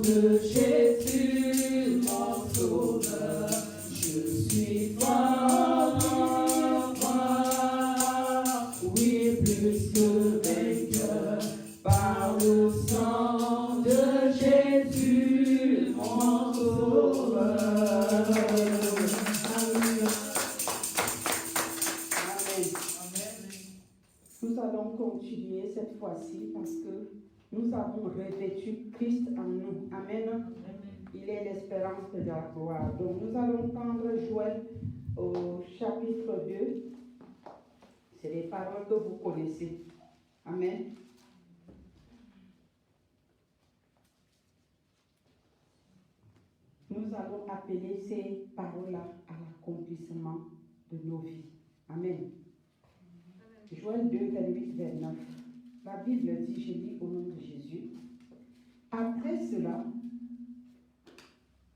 de Jésus, mon sauveur, je suis fort en toi. Oui, plus que vainqueur, par le sang de Jésus, mon sauveur. Nous allons continuer cette fois-ci parce que nous avons revêtu Christ en nous. Amen. Il est l'espérance de la gloire. Donc nous allons prendre Joël au chapitre 2. C'est des paroles que vous connaissez. Amen. Nous allons appeler ces paroles-là à l'accomplissement de nos vies. Amen. Joël 2, 28, 29. La Bible dit, je lis au nom de Jésus. Après cela,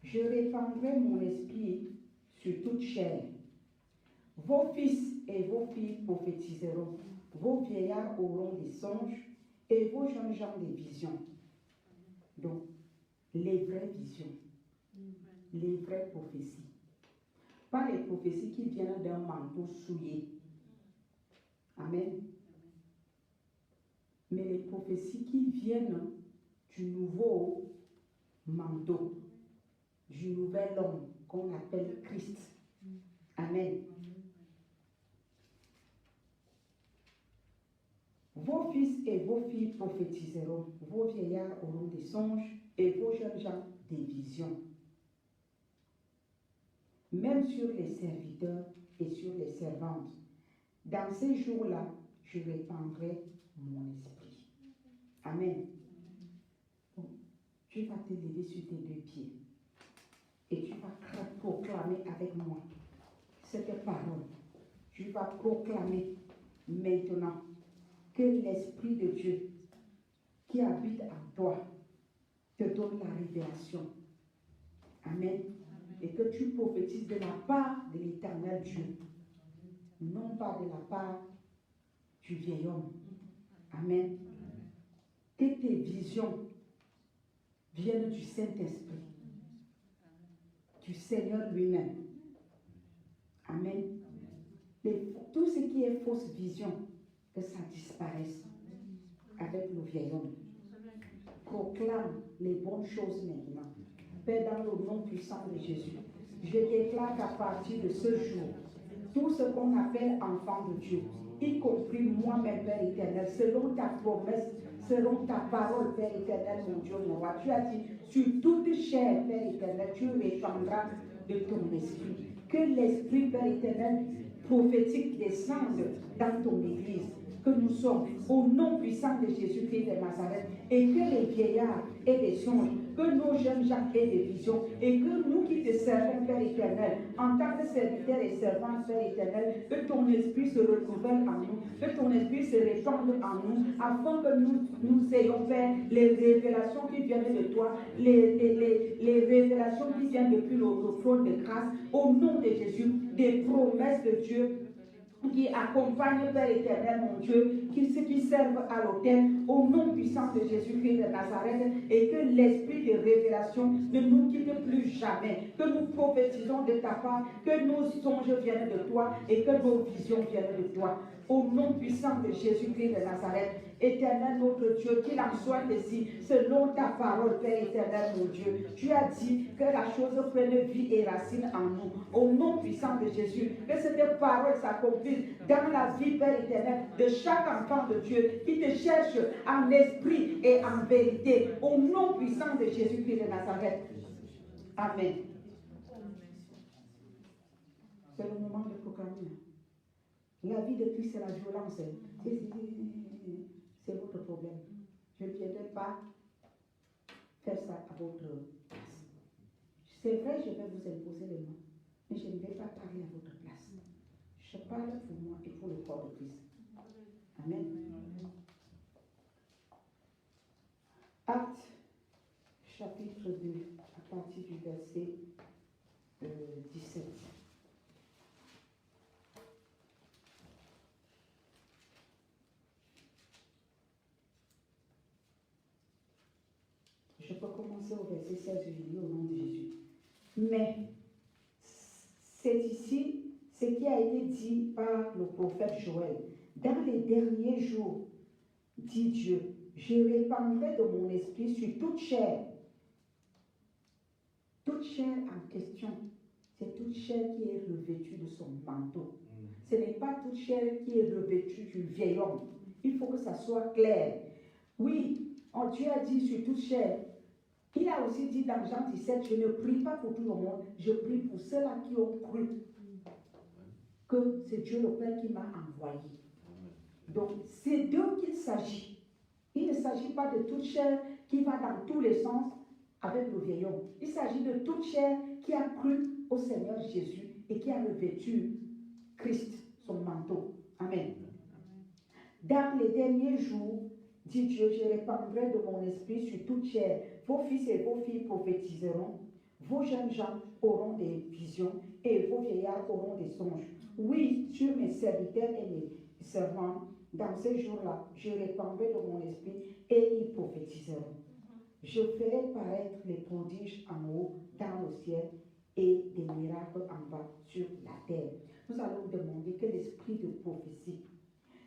je répandrai mon esprit sur toute chair. Vos fils et vos filles prophétiseront. Vos vieillards auront des songes et vos jeunes gens des visions. Donc, les vraies visions, les vraies prophéties. Pas les prophéties qui viennent d'un manteau souillé. Amen. Mais les prophéties qui viennent du nouveau manteau, du nouvel homme qu'on appelle Christ. Amen. Vos fils et vos filles prophétiseront, vos vieillards auront des songes et vos jeunes gens des visions. Même sur les serviteurs et sur les servantes. Dans ces jours-là, je répandrai mon esprit. Amen. Bon, tu vas te lever sur tes deux pieds et tu vas proclamer avec moi cette parole. Tu vas proclamer maintenant que l'Esprit de Dieu qui habite en toi te donne la révélation. Amen. Et que tu prophétises de la part de l'Éternel Dieu, non pas de la part du vieil homme. Amen. Que tes visions viennent du Saint-Esprit, du Seigneur lui-même. Amen. Tout ce qui est fausse vision, que ça disparaisse avec le vieil homme. Proclame les bonnes choses maintenant. Père, dans le nom puissant de Jésus, je déclare qu'à partir de ce jour, tout ce qu'on appelle enfant de Dieu, y compris moi-même, Père éternel, selon ta promesse, selon ta parole, Père éternel, mon Dieu, mon roi, tu as dit, sur toute chair, Père éternel, tu répandras de ton esprit. Que l'esprit, Père éternel, prophétique descende dans ton église, que nous sommes au nom puissant de Jésus-Christ de Nazareth, et que les vieillards aient des songes, que nos jeunes gens aient des visions, et que nous qui te servons, Père éternel, en tant que serviteurs et servantes, Père éternel, que ton esprit se renouvelle en nous, que ton esprit se répande en nous, afin que nous ayons, Père, les révélations qui viennent de toi, les révélations qui viennent depuis le trône de grâce, au nom de Jésus, des promesses de Dieu qui accompagnent, Père éternel, mon Dieu, ceux qui servent à l'autel, au nom puissant de Jésus-Christ de Nazareth, et que l'esprit de révélation ne nous quitte plus jamais, que nous prophétisons de ta part, que nos songes viennent de toi et que nos visions viennent de toi. Au nom puissant de Jésus-Christ de Nazareth, éternel notre Dieu, qu'il en soit ainsi, selon ta parole, Père éternel, mon Dieu. Tu as dit que la chose prenne vie et racine en nous. Au nom puissant de Jésus, que cette parole s'accomplisse dans la vie, Père éternel, de chaque enfant de Dieu qui te cherche en esprit et en vérité. Au nom puissant de Jésus-Christ de Nazareth. Amen. C'est le moment de proclamer. La vie de Christ, c'est la violence. C'est votre problème. Je ne viendrai pas faire ça à votre place. C'est vrai, je vais vous imposer les mains, mais je ne vais pas parler à votre place. Je parle pour moi et pour le corps de Christ. Amen. Acte, chapitre 2, à partir du verset 17. Je peux commencer commencer au verset 16, je lis au nom de Jésus. Mais c'est ici ce qui a été dit par le prophète Joël. Dans les derniers jours, dit Dieu, je répandrai de mon esprit sur toute chair. Toute chair en question, c'est toute chair qui est revêtue de son manteau. Ce n'est pas toute chair qui est revêtue du vieil homme. Il faut que ça soit clair. Oui, Dieu a dit sur toute chair. Il a aussi dit dans Jean 17, je ne prie pas pour tout le monde, je prie pour ceux-là qui ont cru que c'est Dieu le Père qui m'a envoyé. Donc, c'est d'eux qu'il s'agit. Il ne s'agit pas de toute chair qui va dans tous les sens avec le vieil homme. Il s'agit de toute chair qui a cru au Seigneur Jésus et qui a revêtu Christ, son manteau. Amen. Dans les derniers jours, dit Dieu, je répandrai de mon esprit sur toute chair. Vos fils et vos filles prophétiseront, vos jeunes gens auront des visions et vos vieillards auront des songes. Oui, sur mes serviteurs et mes servants, dans ces jours-là, je répandrai de mon esprit et ils prophétiseront. Je ferai paraître les prodiges en haut dans le ciel et des miracles en bas sur la terre. Nous allons demander que l'esprit de prophétie,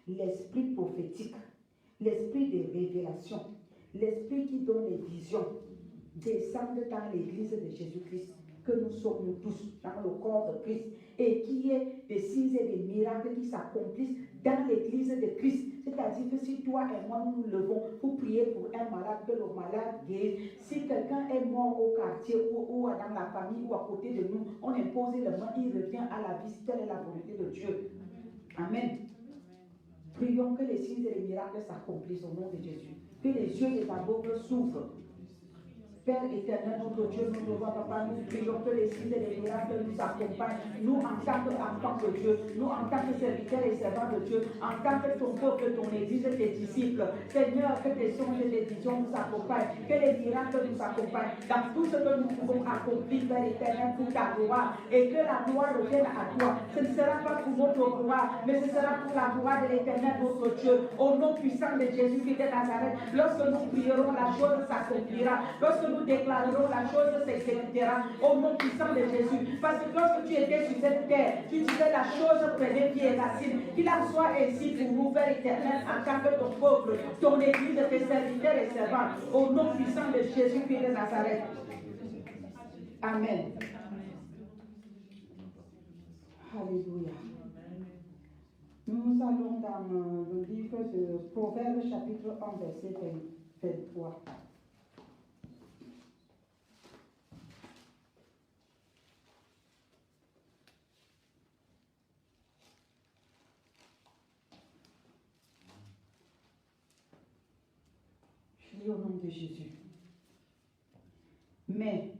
l'esprit prophétique, l'esprit de révélation, l'esprit qui donne les visions, descende dans l'église de Jésus-Christ, que nous sommes nous tous dans le corps de Christ, et qui est des signes et des miracles qui s'accomplissent dans l'église de Christ. C'est-à-dire que si toi et moi nous nous levons pour prier pour un malade, que le malade guérisse. Si quelqu'un est mort au quartier ou dans la famille ou à côté de nous, on impose le main, il revient à la vie. Telle est la volonté de Dieu. Amen. Prions que les signes et les miracles s'accomplissent au nom de Jésus. Que les yeux des aveugles s'ouvrent. Père éternel, notre Dieu, notre roi, papa, nous prions que les signes et les miracles nous accompagnent. Nous, en tant qu'enfants de Dieu, nous, en tant que serviteurs et servants de Dieu, en tant que ton peuple, ton église, tes disciples, Seigneur, que tes songes et tes visions nous accompagnent, que les miracles nous accompagnent dans tout ce que nous pouvons accomplir, Père éternel, pour ta gloire, et que la gloire revienne à toi. Ce ne sera pas pour notre gloire, mais ce sera pour la gloire de l'éternel, notre Dieu, au nom puissant de Jésus-Christ de Nazareth. Lorsque nous prierons, la chose s'accomplira. Lorsque nous déclarerons, la chose s'exécutera au nom puissant de Jésus. Parce que lorsque tu étais sur cette terre, tu disais la chose prenait pied et racine. Qu'il en soit ainsi pour nous, Père éternel, en tant que ton peuple, ton église, tes serviteurs et servants, au nom puissant de Jésus-Christ de Nazareth. Amen. Alléluia. Nous allons dans le livre de Proverbes, chapitre 1, verset 23. Au nom de Jésus. Mais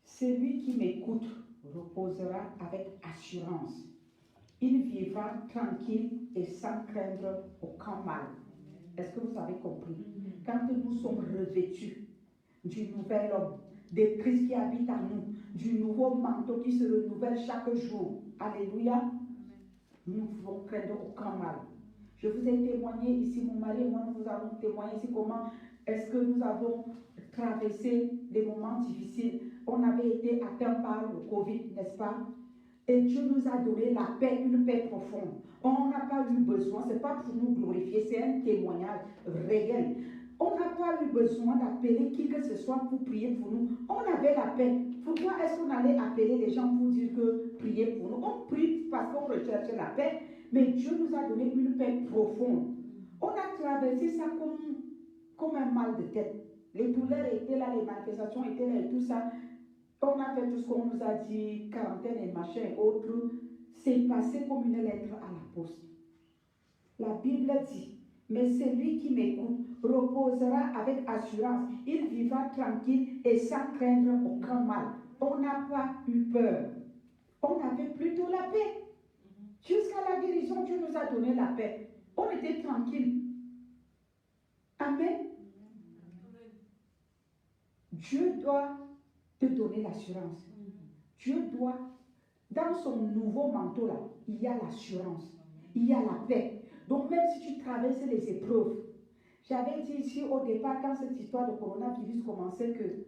celui qui m'écoute reposera avec assurance. Il vivra tranquille et sans craindre aucun mal. Est-ce que vous avez compris? Quand nous sommes revêtus du nouvel homme, de Christ qui habite en nous, du nouveau manteau qui se renouvelle chaque jour, alléluia, nous ne pouvons craindre aucun mal. Je vous ai témoigné ici, mon mari et moi, nous avons témoigné ici comment est-ce que nous avons traversé des moments difficiles. On avait été atteint par le Covid, n'est-ce pas? Et Dieu nous a donné la paix, une paix profonde. On n'a pas eu besoin, ce n'est pas pour nous glorifier, c'est un témoignage réel. On n'a pas eu besoin d'appeler qui que ce soit pour prier pour nous. On avait la paix. Pourquoi est-ce qu'on allait appeler les gens pour dire que prier pour nous? On prie parce qu'on recherche la paix. Mais Dieu nous a donné une paix profonde. On a traversé ça comme un mal de tête. Les douleurs étaient là, les manifestations étaient là et tout ça. On a fait tout ce qu'on nous a dit, quarantaine et machin et autres. C'est passé comme une lettre à la poste. La Bible dit, mais celui qui m'écoute reposera avec assurance. Il vivra tranquille et sans craindre aucun mal. On n'a pas eu peur. On avait plutôt la paix. Jusqu'à la guérison, Dieu nous a donné la paix. On était tranquille. Amen. Dieu doit te donner l'assurance. Dieu doit, dans son nouveau manteau là, il y a l'assurance, il y a la paix. Donc même si tu traverses les épreuves, J'avais dit ici au départ, quand cette histoire de coronavirus commençait, que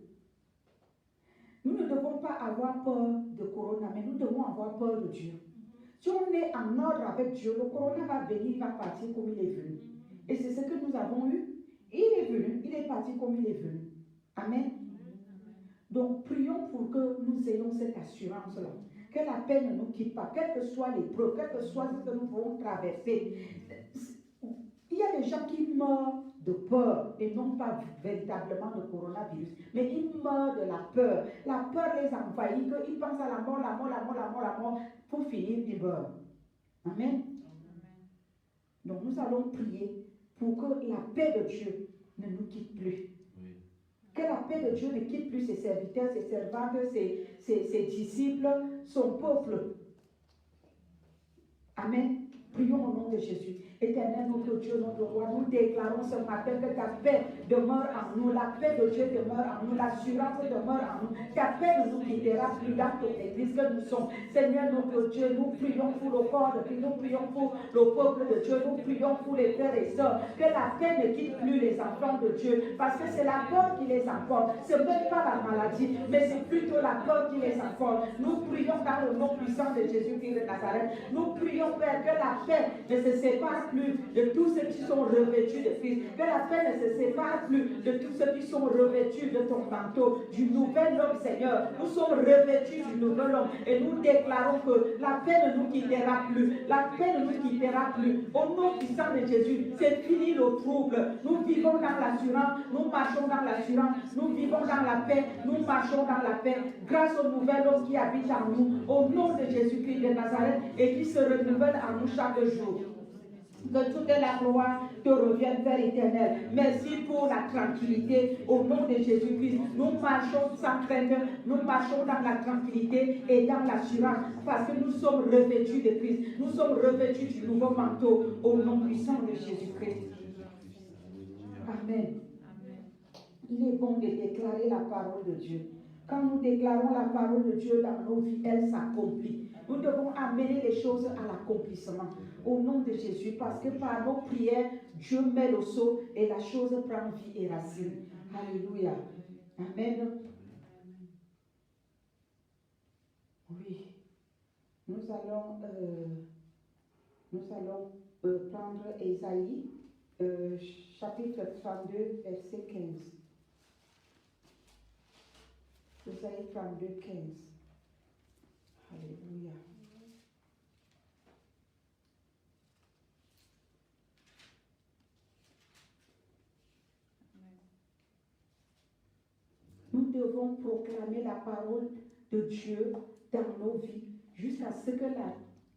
nous ne devons pas avoir peur de corona, mais nous devons avoir peur de Dieu. Si on est en ordre avec Dieu, le corona va venir, il va partir comme il est venu. Et c'est ce que nous avons eu. Il est venu, il est parti comme il est venu. Amen. Donc, prions pour que nous ayons cette assurance-là. Que la paix ne nous quitte pas, quelles que soient les preuves, quel que soit ce que nous pouvons traverser. Il y a des gens qui meurent de peur et non pas véritablement de coronavirus, mais ils meurent de la peur. La peur les envahit, qu'ils pensent à la mort, la mort, la mort, la mort, la mort. Pour finir, ils meurent. Amen. Donc, nous allons prier pour que la paix de Dieu ne nous quitte plus. Que la paix de Dieu ne quitte plus ses serviteurs, ses servantes, ses disciples, son peuple. Amen. Prions au nom de Jésus. Éternel, notre Dieu, notre roi, nous déclarons ce matin que ta paix demeure en nous, la paix de Dieu demeure en nous, l'assurance demeure en nous. Ta paix ne nous quittera plus dans toute église que nous sommes. Seigneur, notre Dieu, nous prions pour le corps de Christ, nous prions pour le peuple de Dieu, nous prions pour les frères et sœurs, que la paix ne quitte plus les enfants de Dieu, parce que c'est la peur qui les emporte. Ce n'est même pas la maladie, mais c'est plutôt la peur qui les emporte. Nous prions dans le nom puissant de Jésus-Christ de Nazareth. Nous prions, Père, que la paix ne se sépare plus de tous ceux qui sont revêtus de Christ. Que la paix ne se sépare plus de tous ceux qui sont revêtus de ton manteau, du nouvel homme, Seigneur. Nous sommes revêtus du nouvel homme et nous déclarons que la paix ne nous quittera plus. La paix ne nous quittera plus. Au nom puissant de Jésus, c'est fini le trouble. Nous vivons dans l'assurance, nous marchons dans l'assurance, nous vivons dans la paix, nous marchons dans la paix, grâce au nouvel homme qui habite en nous, au nom de Jésus-Christ de Nazareth et qui se renouvelle en nous chaque jour. Que toute la gloire te revienne, Père éternel. Merci pour la tranquillité au nom de Jésus-Christ. Nous marchons sans crainte, nous marchons dans la tranquillité et dans l'assurance parce que nous sommes revêtus de Christ. Nous sommes revêtus du nouveau manteau au nom puissant de Jésus-Christ. Amen. Il est bon de déclarer la parole de Dieu. Quand nous déclarons la parole de Dieu dans nos vies, elle s'accomplit. Nous devons amener les choses à l'accomplissement au nom de Jésus parce que par nos prières, Dieu met le sceau et la chose prend vie et racine. Alléluia. Amen. Oui. Nous allons prendre Ésaïe, chapitre 32, verset 15. Ésaïe 32, 15. Alléluia. Nous devons proclamer la parole de Dieu dans nos vies jusqu'à ce que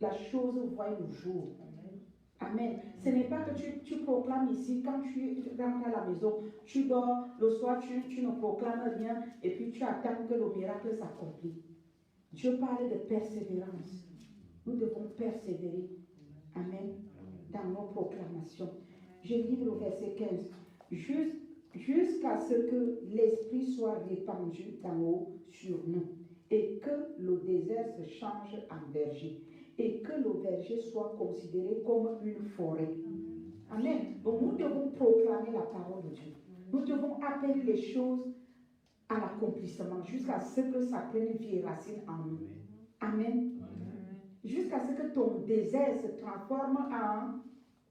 la chose voie le jour. Amen. Ce n'est pas que tu proclames ici, quand tu rentres à la maison, tu dors, le soir tu ne proclames rien et puis tu attends que le miracle s'accomplisse. Dieu parle de persévérance. Nous devons persévérer. Amen. Dans nos proclamations. Je lis le verset 15. Jusqu'à ce que l'Esprit soit répandu d'en haut sur nous et que le désert se change en verger et que le verger soit considéré comme une forêt. Amen. Donc nous devons proclamer la parole de Dieu. Nous devons appeler les choses à l'accomplissement jusqu'à ce que ça prenne vie et racine en nous. Amen. Jusqu'à ce que ton désert se transforme en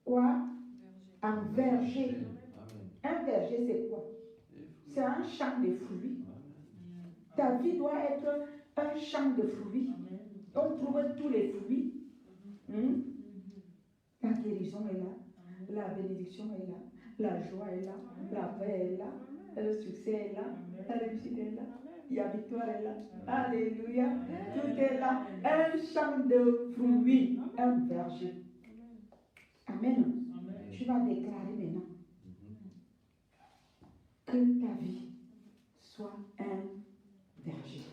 quoi? En verger. Un verger, c'est quoi? C'est un champ de fruits. Ta vie doit être un champ de fruits. On trouve tous les fruits. La guérison est là. La bénédiction est là. La joie est là. La paix est là. Le succès est là. La réussite est là. La victoire est là. Alléluia. Tout est là. Un champ de fruits. Un verger. Amen. Tu vas déclarer maintenant que ta vie soit un verger.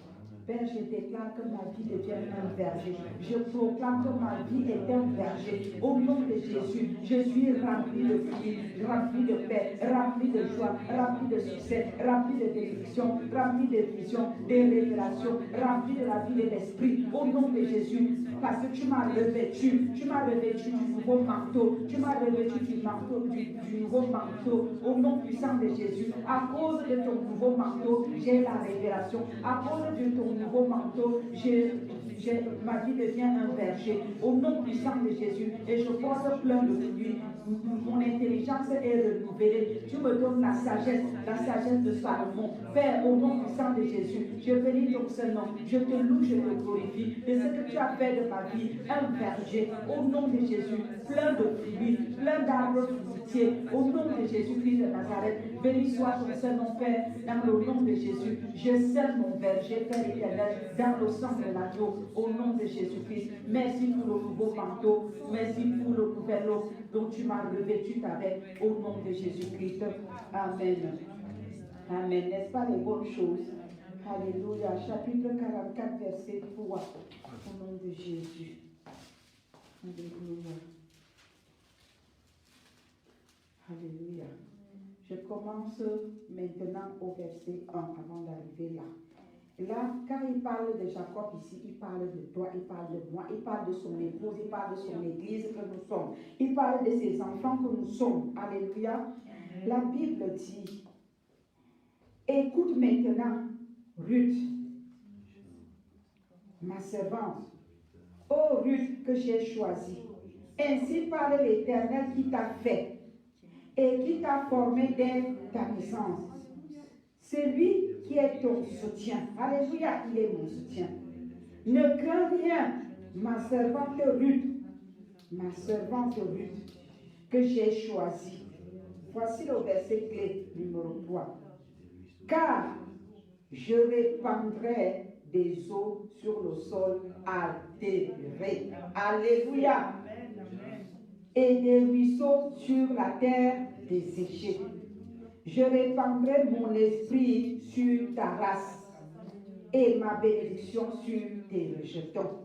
Père, je déclare que ma vie devient un verger. Je proclame que ma vie est un verger. Au nom de Jésus, je suis rempli de fruits, rempli de paix, rempli de joie, rempli de succès, rempli de bénédiction, rempli de vision, de révélation, rempli de la vie de l'esprit. Au nom de Jésus, parce que tu m'as revêtu du nouveau manteau, tu m'as revêtu du nouveau manteau. Au nom puissant de Jésus, à cause de ton nouveau manteau, j'ai la révélation. À cause de ton nouveau manteau, ma vie devient un verger. Au nom puissant de Jésus, et je porte plein de fruits. Mon intelligence est renouvelée. Tu me donnes la sagesse de Salomon. Père, au nom puissant de Jésus, je bénis ton Saint-Nom. Je te loue, je te glorifie de ce que tu as fait de ma vie, un verger. Au nom de Jésus, plein de fruits, plein d'arbres fruitiers. Au nom de Jésus-Christ de Nazareth, béni soit ton Saint-Nom, Père, dans le nom de Jésus. Je scelle mon verger, Père éternel, dans le sang de l'agneau, au nom de Jésus-Christ. Merci pour le nouveau manteau, merci pour le nouvel eau dont tu m'as revêtu avec, au nom de Jésus-Christ. Amen. Amen. N'est-ce pas les bonnes choses? Alléluia. Chapitre 44, verset 3. Au nom de Jésus. Alléluia. Alléluia. Je commence maintenant au verset 1 avant d'arriver là. Là, quand il parle de Jacob ici, il parle de toi, il parle de moi, il parle de son épouse, il parle de son église que nous sommes. Il parle de ses enfants que nous sommes. Alléluia. La Bible dit, écoute maintenant, Ruth, ma servante. Ô Ruth que j'ai choisie. Ainsi parle l'Éternel qui t'a fait et qui t'a formé dès ta naissance. C'est lui qui est ton soutien. Alléluia, il est mon soutien. Ne crains rien, ma servante Ruth, que j'ai choisie. Voici le verset clé numéro 3. Car je répandrai des eaux sur le sol altéré. Alléluia. Et des ruisseaux sur la terre desséchée. Je répandrai mon esprit sur ta race et ma bénédiction sur tes rejetons.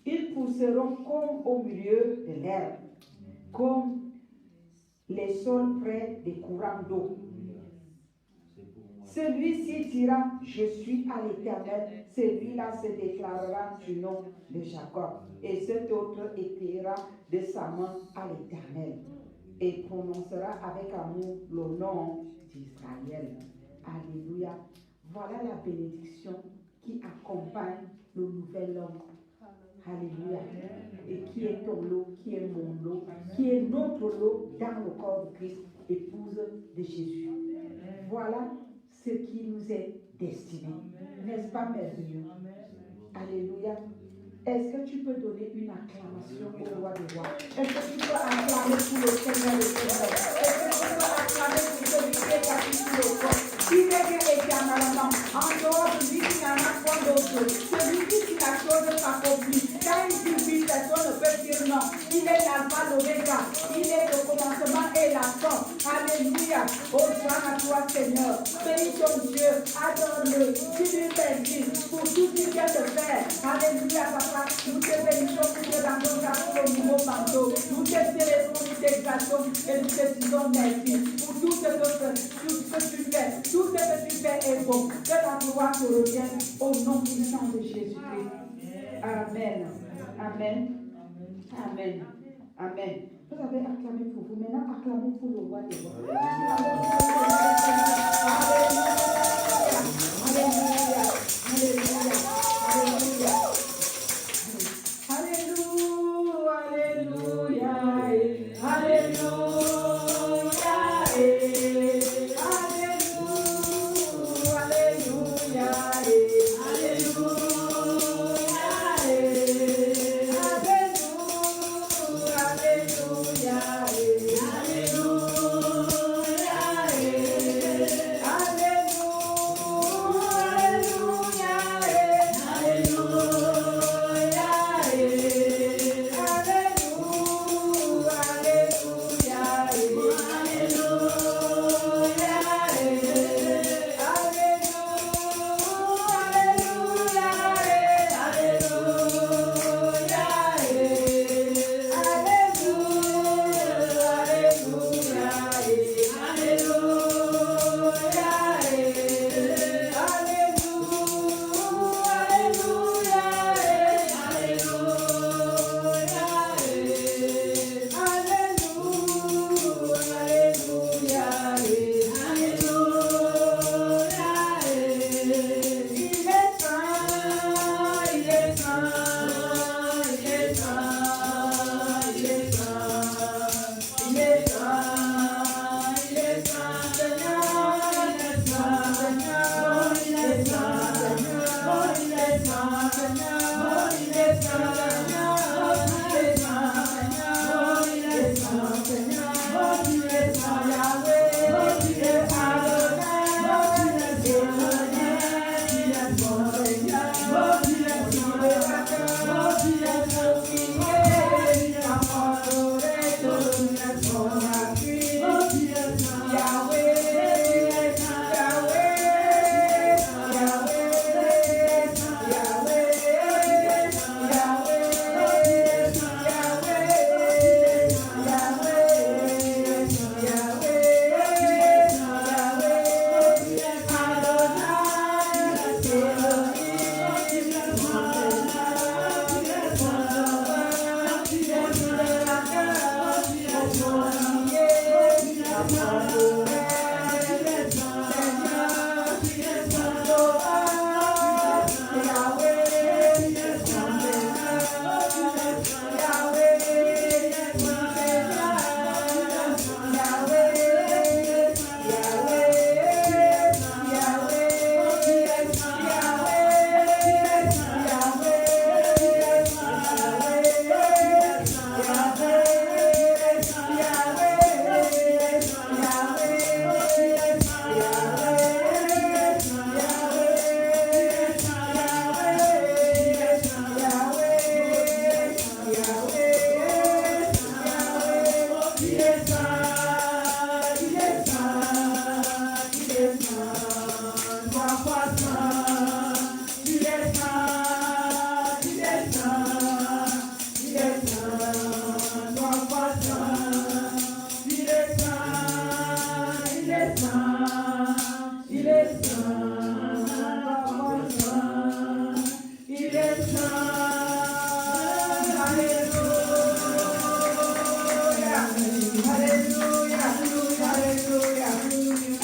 Ils pousseront comme au milieu de l'herbe, comme les sols près des courants d'eau. Celui-ci dira, je suis à l'Éternel. Celui-là se déclarera du nom de Jacob. Et cet autre écrira de sa main à l'Éternel. Et prononcera avec amour le nom d'Israël. Alléluia. Voilà la bénédiction qui accompagne le nouvel homme. Alléluia. Et qui est ton lot, qui est mon lot, qui est notre lot dans le corps de Christ, épouse de Jésus. Voilà ce qui nous est destiné. N'est-ce pas merveilleux? Alléluia. Est-ce que tu peux donner une acclamation au roi des rois? Est-ce que tu peux acclamer pour le Seigneur des Seigneurs? Est-ce que tu peux acclamer pour celui qui est assis sur le corps? Il est bien éternellement. En dehors de lui, il n'y en a point d'autre. Celui qui dit la chose s'accomplit. Quand il dit oui, personne ne peut dire non. Il est l'alpha, l'oméga. Il est le commencement et la fin. Alléluia. Oh, gloire à toi, Seigneur. Bénis ton Dieu. Adore-le. Tu lui bénis pour tout ce qu'il vient de faire. Alléluia, papa. Nous te bénissons pour te rendons grâce pour le nouveau manteau. Nous te célébrons, nous t'exaltons et nous te disons merci pour tout ce que tu fais. Tout ce que tu fais est bon. Que la gloire te revienne au nom puissant de Jésus-Christ. Amen. Amen. Amen. Amen. Vous avez acclamé pour vous. Maintenant, acclamons pour le roi des rois. Alléluia. Alléluia. Alléluia. Alléluia. Alléluia. Alléluia. Alléluia.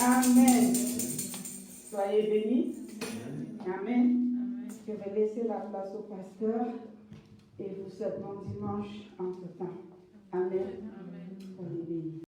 Amen. Soyez bénis. Amen. Je vais laisser la place au pasteur et vous souhaite bon dimanche entre temps. Amen. Soyez bénis.